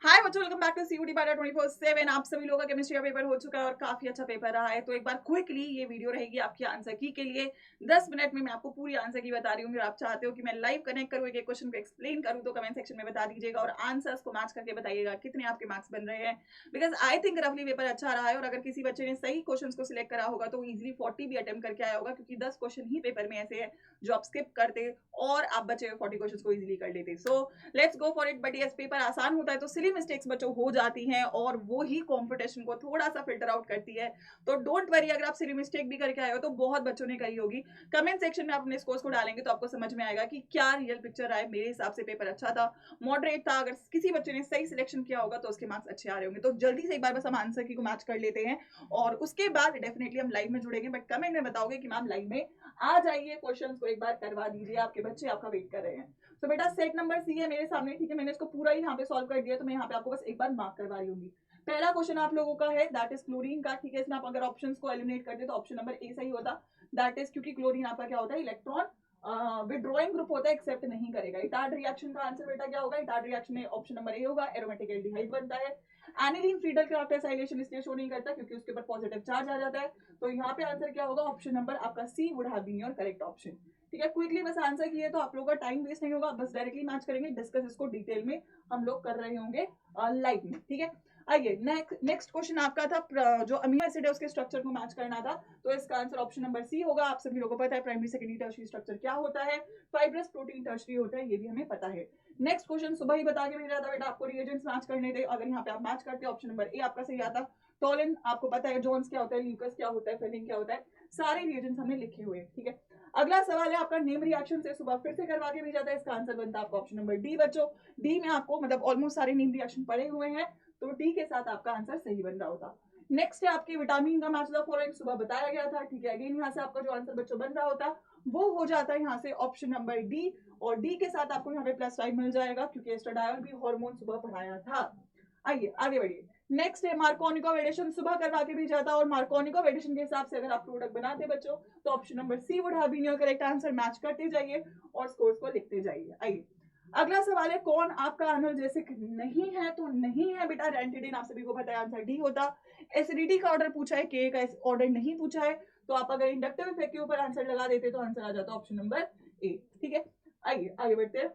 हाय बच्चों, welcome back to CUT पारा 24/7। आप सभी लोगों का केमिस्ट्री का पेपर हो चुका है और काफी अच्छा पेपर रहा है। तो एक बार क्विकली ये वीडियो रहेगी आपकी आंसर की के लिए। 10 मिनट में मैं आपको पूरी आंसर की बता रही हूँ। आप चाहते हो कि मैं लाइव कनेक्ट करूँ, एक क्वेश्चन को एक्सप्लेन करूँ, तो कमेंट सेक्शन में बता दीजिएगा और आंसर्स को मैच करके बताइएगा कितने आपके मार्क्स बन रहे हैं। बिकॉज आई थिंक रफली पेपर अच्छा रहा है और अगर किसी बच्चे ने सही क्वेश्चन को सिलेक्ट करा होगा तो इजिली 40 भी अटेम्प्ट करके आया होगा, क्योंकि 10 क्वेश्चन ही पेपर में ऐसे है जो आप स्किप करते और आप बचे 40 क्वेश्चन को इजिली कर लेते। So let's go for it. But yes, paper आसान होता है तो सिली मिस्टेक्स बच्चों हो जाती हैं और वो ही कंपटीशन को थोड़ा सा फिल्टर आउट करती है। तो डोंट वरी, अगर आप सिली मिस्टेक भी करके आए हो तो बहुत बच्चों ने करी होगी। कमेंट सेक्शन में आप अपने स्कोर्स को डालेंगे तो आपको समझ में आएगा कि क्या रियल पिक्चर आए। मेरे हिसाब से पेपर अच्छा था, मॉडरेट था। अगर किसी बच्चे ने सही सिलेक्शन किया होगा तो उसके मार्क्स अच्छे आ रहे होंगे। तो जल्दी से एक बार बस हम आंसर की को मैच कर लेते हैं और उसके बाद डेफिनेटली हम लाइव में जुड़ेंगे। बट कमेंट में बताओगे कि मैम लाइव में आ जाइए, क्वेश्चन को एक बार करवा दीजिए, आपके बच्चे आपका वेट कर रहे हैं। तो बेटा सेट नंबर सी है मेरे सामने, ठीक है। मैंने इसको पूरा ही यहाँ पे सॉल्व कर दिया, तो मैं यहाँ पे आपको बस एक बार मार्क करवा रही हूँ। पहला क्वेश्चन आप लोगों का है दैट इज क्लोरीन का, ठीक है। इसमें आप अगर ऑप्शंस को एलिमिनेट करते तो ऑप्शन नंबर ए सही होता। दैट इज क्योंकि क्लोरीन आपका क्या होता है, इलेक्ट्रॉन विड्रॉइंग ग्रुप होता है, एक्सेप्ट नहीं करेगा। इटार्ड रिएक्शन का आंसर बेटा क्या होगा, इटार्ड रिएक्शन में ऑप्शन नंबर ए होगा, एरोमेटिक एल्डिहाइड बनता है। एनिलीन फ्रीडल क्राफ्ट एसाइलेशन इसलिए शो नहीं करता क्योंकि उसके ऊपर पॉजिटिव चार्ज आ जाता है। तो यहाँ पे आंसर क्या होगा, ऑप्शन नंबर आपका C would have been your correct option. ठीक है, क्विकली बस आंसर किए तो आप लोगों का टाइम वेस्ट नहीं होगा, बस डायरेक्टली मैच करेंगे। डिस्कस इसको डिटेल में हम लोग कर रहे होंगे लाइव में, ठीक है। आइए नेक्स्ट क्वेश्चन आपका था जो अमीनो एसिड है उसके स्ट्रक्चर को मैच करना था। तो इसका आंसर ऑप्शन नंबर सी होगा। आप सभी लोगों को पता है प्राइमरी सेकेंडरी टर्शियरी स्ट्रक्चर क्या होता है, फाइब्रस प्रोटीन टर्शियरी होता है, ये भी हमें पता है। नेक्स्ट क्वेश्चन सुबह ही बता के भेजा था बेटा, आपको रिएजेंट्स मैच करने थे। अगर यहाँ पे आप मैच करते ऑप्शन नंबर ए आपका सही आता। टोलिन आपको पता है, जोन्स क्या होता है, ल्यूकस क्या होता है, फेलिन क्या होता है, सारे रिएजेंट्स हमने लिखे हुए, ठीक है। अगला सवाल है आपका नेम रिएक्शन से, सुबह फिर से करवा के भेजा था। इसका आंसर बनता है आपका ऑप्शन नंबर डी बच्चों। डी में आपको मतलब ऑलमोस्ट सारे नेम रिएक्शन पड़े हुए हैं, तो डी के साथ आपका आंसर सही बन रहा होता। नेक्स्ट है आपके विटामिन का मैच द फॉलोइंग, सुबह बताया गया था, ठीक है। अगेन यहाँ से आपका जो आंसर बच्चों बन रहा होता वो हो जाता है यहाँ से ऑप्शन नंबर डी, और डी के साथ आपको यहाँ पे +5 मिल जाएगा क्योंकि एस्ट्राडायोल भी हार्मोन सुबह पढ़ाया था। आइए आगे बढ़िए। नेक्स्ट है मार्कोनिको एडिशन, सुबह करवा के भी जाता और मार्कोनिको एडिशन के हिसाब से अगर आप प्रोडक्ट बनाते बच्चों तो option number c would have been your correct answer. Match करते जाइए और स्कोर्स को लिखते जाइए। आइए अगला सवाल है, कौन आपका एनाल्जेसिक नहीं है, तो नहीं है बेटा रेंटिडिन, आप सभी को पता है आंसर डी होता। एसिडिटी का ऑर्डर पूछा है, के का ऑर्डर नहीं पूछा है, तो आप अगर इंडक्टिव इफेक्ट के ऊपर आंसर लगा देते तो आंसर आ जाता ऑप्शन नंबर ए, ठीक है। आइए आगे बढ़ते हैं।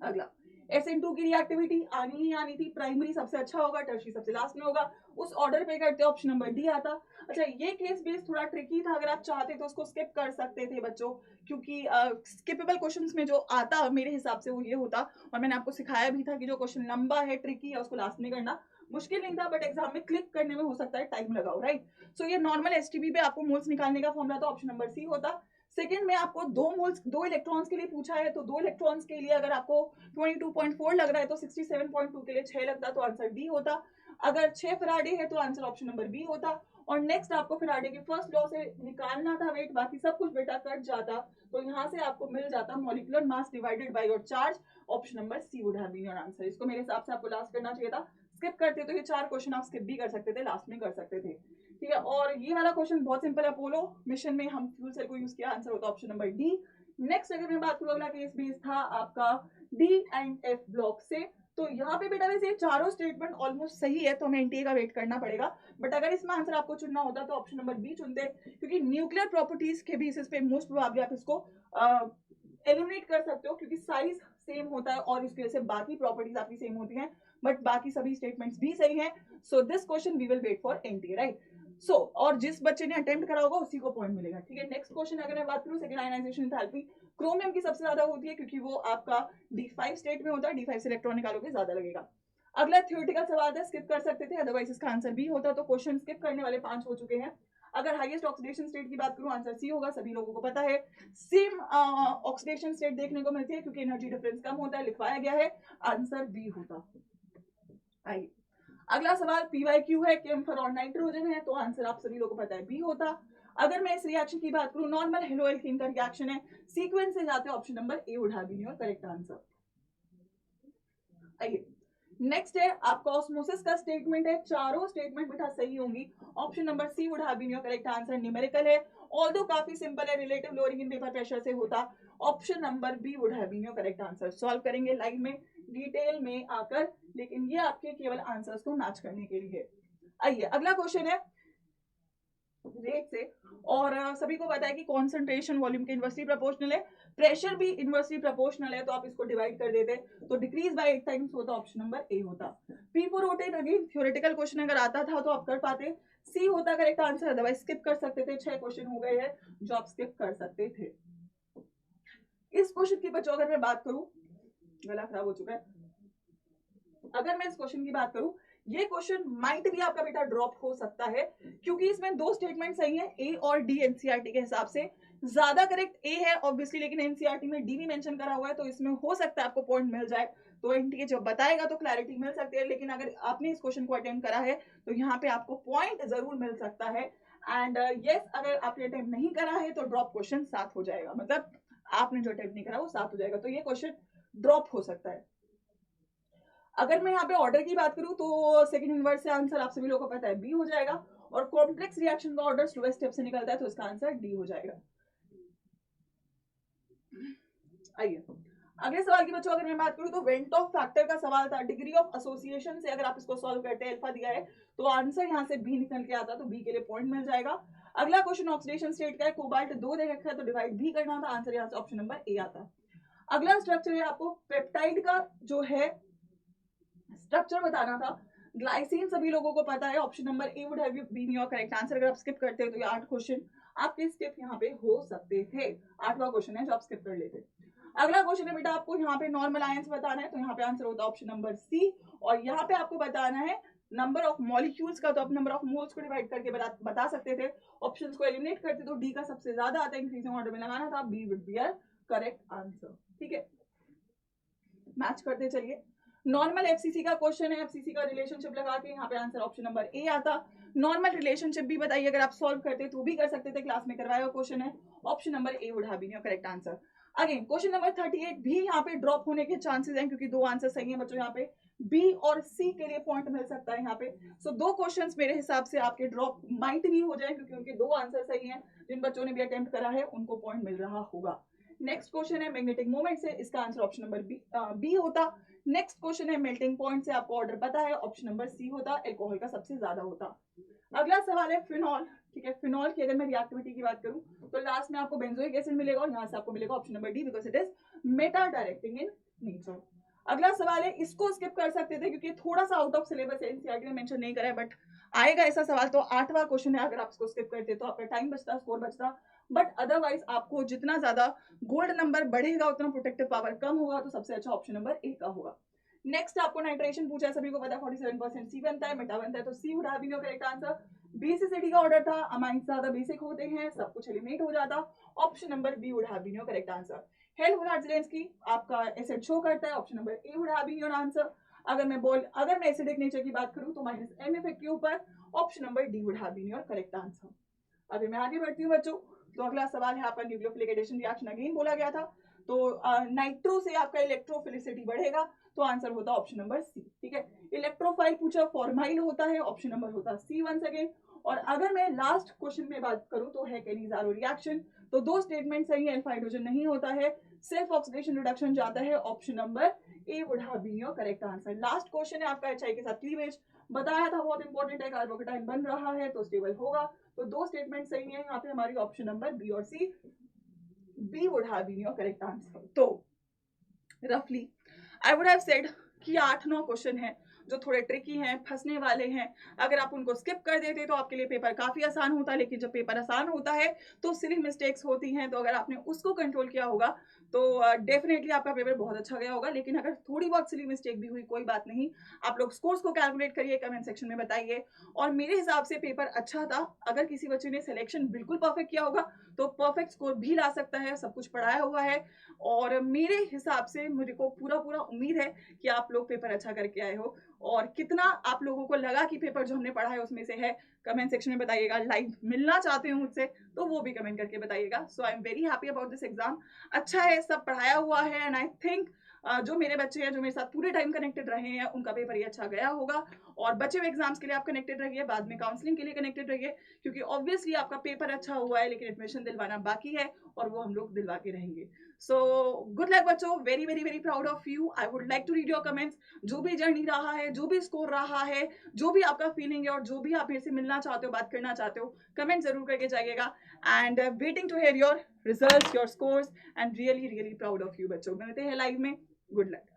अगला SN2 की रिएक्टिविटी आनी ही आनी थी, प्राइमरी सबसे अच्छा होगा, टर्शियरी सबसे लास्ट में होगा, उस ऑर्डर पे करते ऑप्शन नंबर डी आता। अच्छा ये केस बेस थोड़ा ट्रिकी था, अगर आप चाहते तो उसको स्किप कर सकते थे बच्चों, क्योंकि स्किपेबल क्वेश्चंस में जो आता मेरे हिसाब से वो ये होता, और मैंने आपको सिखाया भी था कि जो क्वेश्चन लंबा है, ट्रिकी है, उसको लास्ट में करना मुश्किल नहीं था, बट एग्जाम में क्लिक करने में हो सकता है टाइम लगाओ, राइट। सो ये नॉर्मल एसटीबी पे आपको मोल्स निकालने का फॉर्मूला था, ऑप्शन नंबर सी होता। सेकेंड में आपको दो मोल्स दो इलेक्ट्रॉन्स के लिए पूछा है, तो दो इलेक्ट्रॉन्स के लिए अगर आपको 22.4 लग रहा है तो 67.2 के लिए 6 लगता, तो आंसर डी होता। अगर 6 फराडे है तो आंसर ऑप्शन नंबर बी होता। और नेक्स्ट आपको फराडे के फर्स्ट लॉ से निकालना था वेट, बाकी सब कुछ बेटा कट जाता, तो यहाँ से आपको मिल जाता molecular mass divided by your charge, option number c would have been your answer. इसको मेरे हिसाब से आपको लास्ट करना चाहिए था, स्किप करते तो ये 4 क्वेश्चन आप स्किप भी कर सकते थे, लास्ट में कर सकते थे, ठीक है। और ये वाला क्वेश्चन बहुत सिंपल है, अपोलो मिशन में हम फ्यूल सेल को यूज किया, आंसर होता ऑप्शन नंबर डी। नेक्स्ट अगर मैं बात करूं, अगला केस बेस था आपका डी एंड एफ ब्लॉक से, तो यहाँ पे बेटा वैसे चारों स्टेटमेंट ऑलमोस्ट सही है, तो हमें एनटीए का वेट करना पड़ेगा। बट अगर इसमें आंसर आपको चुनना होता तो ऑप्शन नंबर बी चुनते, क्योंकि न्यूक्लियर प्रॉपर्टीज के बेसिस पे मोस्ट प्रोबेबली आप इसको एलिमिनेट कर सकते हो, क्योंकि साइज सेम होता है और इसकी वजह से बाकी प्रॉपर्टीज आपकी सेम होती हैं, बट बाकी सभी स्टेटमेंट्स भी सही हैं। So this question we will wait for NTA, right. So और जिस बच्चे ने अटेम्प्ट करा होगा उसी को पॉइंट मिलेगा, ठीक है। नेक्स्ट क्वेश्चन अगर मैं बात करूं, सेकंड आयनाइजेशन एंथैल्पी, क्रोमियम की सबसे ज्यादा होती है क्योंकि वो आपका D5 स्टेट में होता है, D5 से इलेक्ट्रॉन निकालोगे ज्यादा लगेगा। अगला थ्योरेटिकल सवाल है, स्किप कर सकते थे, अदरवाइज इसका आंसर बी होता। तो क्वेश्चन स्किप करने वाले 5 हो चुके हैं। अगर हाईएस्ट ऑक्सीडेशन स्टेट की बात करूं, आंसर सी होगा, सभी लोगों को पता है। सेम ऑक्सीडेशन स्टेट देखने को मिलती है क्योंकि एनर्जी डिफरेंस कम होता है, लिखवाया गया है, आंसर बी होता। आइए अगला सवाल PYQ है, केम्फर और नाइट्रोजन है, तो आंसर आप सभी लोगों को पता है बी होता। अगर मैं इस रिएक्शन की बात करूं, नॉर्मल हेलोएल्कीन का रिएक्शन है, सीक्वेंस से जाते option number A would have been your correct answer. आइए नेक्स्ट है आपका ऑस्मोसिस का स्टेटमेंट है, चारों स्टेटमेंट बेटा सही होंगी, option number c would have been your correct answer. Numerical है, ऑल्दो काफी सिंपल है, relative lowering in vapour pressure से होता, option number B would have been your correct answer. Solve करेंगे लाइव में, डिटेल में आकर लेकिन ये आपके केवल आंसर्स को मैच करने के लिए। आइए अगला क्वेश्चन है रेट से, और सभी को पता है कि कॉन्सेंट्रेशन वॉल्यूम के इनवर्सली प्रोपोर्शनल है, प्रेशर भी इनवर्सली प्रोपोर्शनल है, तो आप इसको डिवाइड कर देते तो डिक्रीज बाय 8 टाइम्स होता, ऑप्शन नंबर ए होता। P for rotate again theoretical question अगर आता था तो आप कर पाते, सी होता करेक्ट आंसर, अदरवाइज स्किप कर सकते थे। 6 क्वेश्चन हो गए हैं जो आप स्किप कर सकते थे। इस क्वेश्चन की बच्चों अगर मैं बात करूं, गला खराब हो चुका है, अगर मैं इस क्वेश्चन की बात करूं, ये क्वेश्चन माइट भी आपका बेटा ड्रॉप हो सकता है, क्योंकि इसमें दो स्टेटमेंट सही है, ए और डी एनसीईआरटी के हिसाब से। ज्यादा करेक्ट ए है ऑब्वियसली, लेकिन एनसीईआरटी में डी भी मेंशन करा हुआ है, तो इसमें हो सकता है आपको पॉइंट मिल जाए, तो एनटीए जब बताएगा तो क्लैरिटी मिल सकती है। लेकिन अगर आपने इस क्वेश्चन को अटेम्प्ट करा है तो यहाँ पे आपको पॉइंट जरूर मिल सकता है। एंड यस अगर आपने अटेम्प्ट नहीं करा है तो ड्रॉप क्वेश्चन 7 हो जाएगा, मतलब आपने जो अटेम्प्ट नहीं करा वो 7 हो जाएगा, तो ये क्वेश्चन ड्रॉप हो सकता है। अगर मैं यहाँ पे ऑर्डर की बात करूं तो सेकंड इनवर्स से आंसर आप सभी लोगों को पता है बी हो जाएगा, और कॉम्प्लेक्स रिएक्शन का ऑर्डर स्लोएस्ट स्टेप से निकलता है, तो इसका आंसर डी हो जाएगा। आइए अगले सवाल की बच्चों अगर मैं बात करूं तो वेंट ऑफ फैक्टर का सवाल था, डिग्री ऑफ एसोसिएशन से अगर आप इसको सॉल्व करते हैं, अल्फा दिया है तो आंसर यहाँ से बी निकल के आता, तो बी के लिए पॉइंट मिल जाएगा। अगला क्वेश्चन ऑक्सीडेशन स्टेट का है, कोबाल्ट 2 दे रखा है तो डिवाइड भी करना था, आंसर यहाँ से ऑप्शन नंबर ए आता। अगला स्ट्रक्चर है, आपको पेप्टाइड का जो है स्ट्रक्चर बताना था। ग्लाइसिन सभी लोगों को पता है, option number A would have been your correct answer. अगर आप स्किप करते हो तो ये 8 क्वेश्चन आपके स्किप यहाँ पे हो सकते थे, 8वां क्वेश्चन है जो आप स्किप कर लेते। अगला क्वेश्चन है बेटा आपको यहाँ पे नॉर्मल आयंस बताना है, तो यहाँ पे आंसर होता है ऑप्शन नंबर सी, और यहाँ पे आपको बताना है नंबर ऑफ मॉलिक्यूल्स का, तो आप नंबर ऑफ मोल्स को डिवाइड करके बता सकते थे। ऑप्शंस को एलिमिनेट करते तो डी का सबसे ज्यादा आता है, इंक्रीजिंग ऑर्डर में लगाना था, b would be your correct answer. ठीक है, मैच करते चलिए। नॉर्मल एफसीसी का क्वेश्चन है, एफसीसी का रिलेशनशिप लगा के यहाँ पे आंसर ऑप्शन नंबर ए आता। नॉर्मल रिलेशनशिप भी बताइए, अगर आप सॉल्व करते तो भी कर सकते थे, क्लास में करवाया हुआ क्वेश्चन है, option number A would have been your correct answer. Again question number 38 भी यहाँ पे ड्रॉप होने के चांसेस हैं, क्योंकि दो आंसर सही है बच्चों, यहाँ पे बी और सी के लिए पॉइंट मिल सकता है यहाँ पे। सो दो क्वेश्चंस मेरे हिसाब से आपके ड्रॉप माइट भी हो जाए, क्योंकि उनके दो आंसर सही हैं। जिन बच्चों ने भी अटेम्प्ट करा है उनको पॉइंट मिल रहा होगा। नेक्स्ट क्वेश्चन है मैग्नेटिक मोमेंट से, इसका आंसर ऑप्शन नंबर बी होता। नेक्स्ट क्वेश्चन है मेल्टिंग पॉइंट से, आपको ऑर्डर पता है, ऑप्शन नंबर सी होता, अल्कोहल का सबसे ज्यादा होता। अगला सवाल है फिनॉल। ठीक है, फिनॉल की अगर मैं रिएक्टिविटी की बात करूं तो लास्ट में आपको बेंजोइक एसिड मिलेगा, और यहां से आपको मिलेगा option number D, because it is Meta directing in nature. अगला सवाल है, इसको स्किप कर सकते थे क्योंकि थोड़ा सा आउट ऑफ सिलेबस है, एनसीईआरटी में मेंशन नहीं करा है, बट आएगा ऐसा सवाल, तो 8वां क्वेश्चन है, अगर आप इसको स्किप करते तो आपका टाइम बचता, स्कोर बचता, बट अदरवाइज आपको जितना ज्यादा गोल्ड नंबर बढ़ेगा उतना प्रोटेक्टिव पावर कम होगा, तो सबसे अच्छा ऑप्शन नंबर ए का होगा। नेक्स्ट आपको नाइट्रेशन पूछा है, सभी को पता 47% सी बनता है, मेटा बनता है, तो C would have been your correct answer. Basicity का ऑर्डर था, अमाइंस ज्यादा बेसिक होते हैं, सब कुछ एलिमिनेट हो जाता, option number B would have been your correct answer. Health vigilance की आपका एसिड शो करता है, option number A would have been your answer. अगर मैं एसिडिक नेचर की बात करूं तो माइनस एम इफेक्ट के ऊपर option number D would have been your correct answer. अभी मैं आगे बढ़ती हूँ बच्चों, तो अगला सवाल है आपका न्यूक्लियोफिलिक एडिशन रिएक्शन, अगेन बोला गया था, तो नाइट्रो से आपका इलेक्ट्रोफिलिसिटी बढ़ेगा, तो आंसर होता ऑप्शन नंबर सी। ठीक है, इलेक्ट्रोफाइल पूछा, फॉर्माइल होता है, ऑप्शन नंबर होता सी वंस अगेन। और अगर मैं लास्ट क्वेश्चन में बात करूं तो है कैनिजारो रिएक्शन, तो दो स्टेटमेंट सही है, अल्फा हाइड्रोजन नहीं होता है, सेल्फ ऑक्सीडेशन रिडक्शन जाता है, option number A would have been your correct answer. Last question है आपका एचआई के साथ क्लीवेज, बताया था बहुत इंपॉर्टेंट है, कार्बोकेटाइन बन रहा है तो स्टेबल होगा, तो दो स्टेटमेंट सही है यहाँ पे हमारी, ऑप्शन नंबर बी और C, B would have been your correct answer. तो रफली आई वुड हैव सेड कि 8-9 क्वेश्चन हैं जो थोड़े ट्रिकी हैं, फंसने वाले हैं, अगर आप उनको स्किप कर देते तो आपके लिए पेपर काफी आसान होता, लेकिन जब पेपर आसान होता है तो सिली मिस्टेक्स होती हैं, तो अगर आपने उसको कंट्रोल किया होगा तो डेफिनेटली आपका पेपर बहुत अच्छा गया होगा। लेकिन अगर थोड़ी बहुत सिली मिस्टेक भी हुई, कोई बात नहीं, आप लोग स्कोर्स को कैलकुलेट करिए, कमेंट सेक्शन में बताइए। और मेरे हिसाब से पेपर अच्छा था, अगर किसी बच्चे ने सिलेक्शन बिल्कुल परफेक्ट किया होगा तो परफेक्ट स्कोर भी ला सकता है, सब कुछ पढ़ाया हुआ है, और मेरे हिसाब से मुझे को पूरा उम्मीद है कि आप लोग पेपर अच्छा करके आए हो। और कितना आप लोगों को लगा कि पेपर जो हमने पढ़ा है उसमें से है, कमेंट सेक्शन में बताइएगा। लाइव मिलना चाहते हो मुझसे तो वो भी कमेंट करके बताइएगा। So I am very happy about this exam, अच्छा है, सब पढ़ाया हुआ है, एंड आई थिंक जो मेरे बच्चे हैं जो मेरे साथ पूरे टाइम कनेक्टेड रहे हैं उनका पेपर ये अच्छा गया होगा। और बचे हुए एग्जाम्स के लिए आप कनेक्टेड रहिए, बाद में काउंसलिंग के लिए कनेक्टेड रहिए, क्योंकि ऑब्वियसली आपका पेपर अच्छा हुआ है लेकिन एडमिशन दिलवाना बाकी है, और वो हम लोग दिलवा के रहेंगे। सो गुड लक बच्चों, very very very proud of you. I would like to read your comments. जो भी जर्नी रहा है, जो भी स्कोर रहा है, जो भी आपका फीलिंग है और जो भी आप मेरे से मिलना चाहते हो, बात करना चाहते हो, कमेंट जरूर करके जाइएगा। And waiting to hear your results, your scores, and really really proud of you बच्चों। मिलते हैं लाइव में। Good luck.